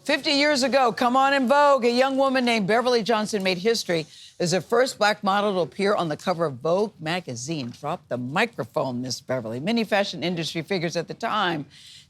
50 years ago, come on in Vogue, a young woman named Beverly Johnson made history as the first black model to appear on the cover of Vogue magazine. Drop the microphone, Miss Beverly. Many fashion industry figures at the time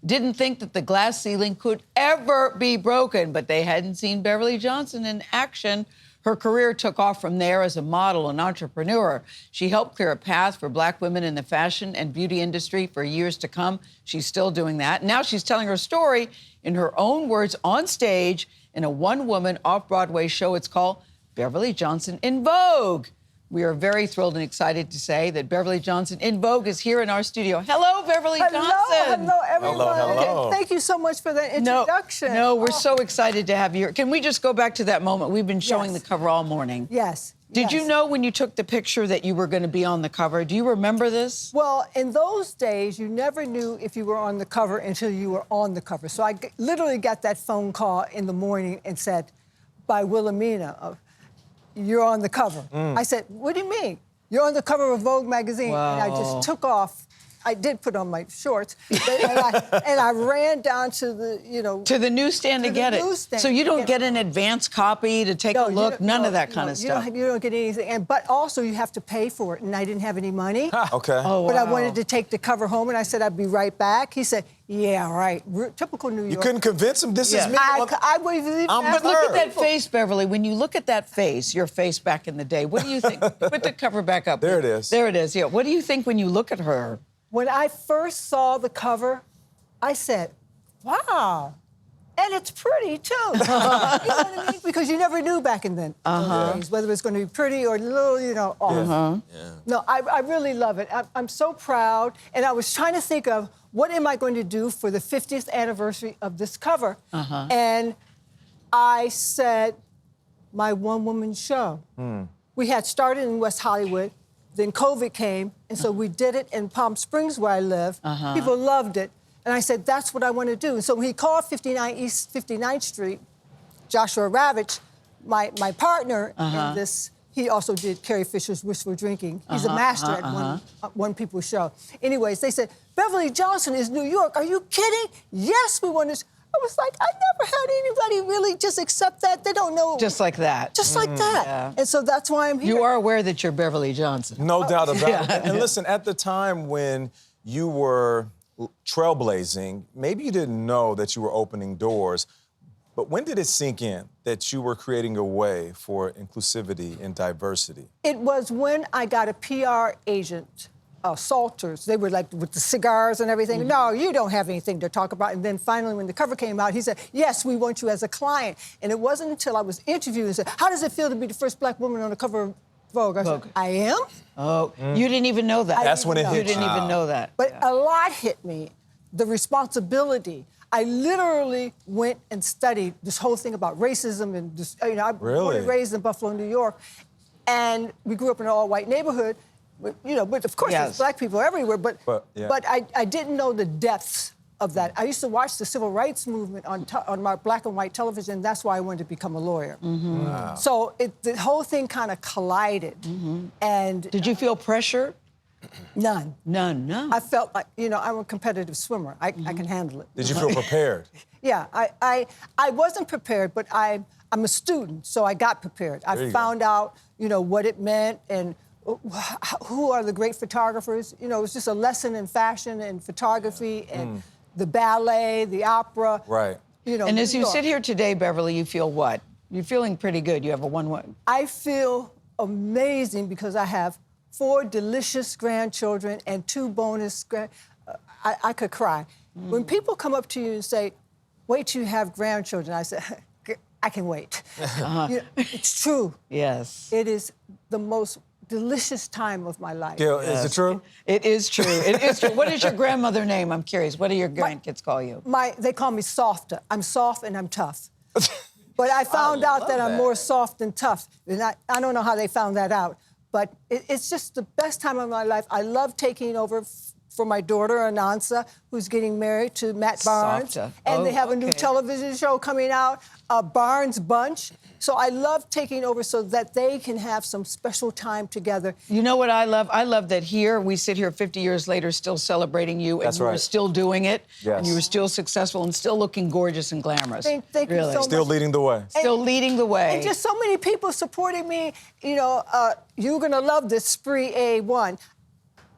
didn't think that the glass ceiling could ever be broken, but they hadn't seen Beverly Johnson in action. Her career took off from there as a model and entrepreneur. She helped clear a path for black women in the fashion and beauty industry for years to come. She's still doing that. Now she's telling her story in her own words on stage in a one-woman off-Broadway show. It's called Beverly Johnson in Vogue. We are very thrilled and excited to say that Beverly Johnson in Vogue is here in our studio. Hello, Beverly Johnson. Hello, everyone. Hello. Thank you so much for that introduction. No, we're so excited to have you here. Can we just go back to that moment? We've been showing the cover all morning. Yes. Did you know when you took the picture that you were going to be on the cover? Do you remember this? Well, in those days, you never knew if you were on the cover until you were on the cover. So I literally got that phone call in the morning and said, by Wilhelmina, you're on the cover. I said, what do you mean? You're on the cover of Vogue magazine. Wow. And I just took off. I did put on my shorts, and I ran down to the, to the newsstand to get it. So you don't get an advance copy to take a look, none of that kind of stuff. You don't get anything, but also you have to pay for it, and I didn't have any money. Okay. Oh, But wow. I wanted to take the cover home, and I said I'd be right back. He said, yeah, right. Typical New York. You couldn't convince him this is me? I wouldn't even But look at that face, Beverly. When you look at that face, your face back in the day, what do you think? Put the cover back up. There it is. There it is, yeah. What do you think when you look at her? When I first saw the cover, I said, wow. And it's pretty, too. You know what I mean? Because you never knew back in then those days whether it's going to be pretty or a little, off. No, I really love it. I'm so proud. And I was trying to think of what am I going to do for the 50th anniversary of this cover. And I said, my one-woman show. We had started in West Hollywood. Then COVID came, and so we did it in Palm Springs, where I live. People loved it. And I said, that's what I want to do. And so when he called 59 East 59th Street, Joshua Ravitch, my partner in this, he also did Carrie Fisher's Wishful Drinking. He's a master at one people's show. Anyways, they said, Beverly Johnson is New York. Are you kidding? Yes, we want to. I was like, I never had anybody really just accept that. They don't know. Just like that. Just like that. Yeah. And so that's why I'm here. You are aware that you're Beverly Johnson. No doubt about it. And listen, at the time when you were trailblazing, maybe you didn't know that you were opening doors, but when did it sink in that you were creating a way for inclusivity and diversity? It was when I got a PR agent, Salters. They were like with the cigars and everything. No, you don't have anything to talk about. And then finally, when the cover came out, he said, yes, we want you as a client. And it wasn't until I was interviewed and said, how does it feel to be the first black woman on the cover of Vogue? I said, I am? Oh, you didn't even know that. That's when it hit you. You didn't even know that. But a lot hit me, the responsibility. I literally went and studied this whole thing about racism and this, I was born and raised in Buffalo, New York. And we grew up in an all-white neighborhood. But of course, there's black people everywhere. But I didn't know the depths of that. I used to watch the civil rights movement on my black and white television. And that's why I wanted to become a lawyer. Wow. So the whole thing kind of collided. And did you feel pressure? None. None, no. I felt like, I'm a competitive swimmer. I can handle it. Did you feel prepared? Yeah, I wasn't prepared, but I'm a student, so I got prepared. I found out, what it meant and who are the great photographers. It was just a lesson in fashion and photography and the ballet, the opera. Right. And as you sit here today, Beverly, you feel what? You're feeling pretty good. You have a one. I feel amazing because I have 4 delicious grandchildren and 2 bonus I could cry. When people come up to you and say, wait till you have grandchildren, I say, I can wait. It's true. Yes. It is the most delicious time of my life. Gayle, is it true? It is true. It is true. What is your grandmother name? I'm curious. What do your grandkids call you? They call me Softer. I'm soft and I'm tough. But I found out that I'm more soft than tough. And I don't know how they found that out. But it's just the best time of my life. I love taking over for my daughter, Anansa, who's getting married to Matt Barnes. Softer. And they Oh, have a new okay. television show coming out, Barnes Bunch. So I love taking over so that they can have some special time together. You know what I love? I love that here, we sit here 50 years later still celebrating you, and That's you were right. still doing it, Yes. and you were still successful and still looking gorgeous and glamorous. Thank you really. so Still much. leading the way. Still leading the way. And just so many people supporting me. You know, you're going to love this Spree A1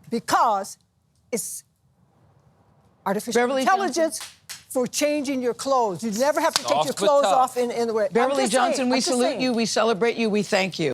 because it's artificial Beverly intelligence for changing your clothes. You never have to take Soft your but clothes tough. off in the way. Beverly Johnson, we salute you, we celebrate you, we thank you.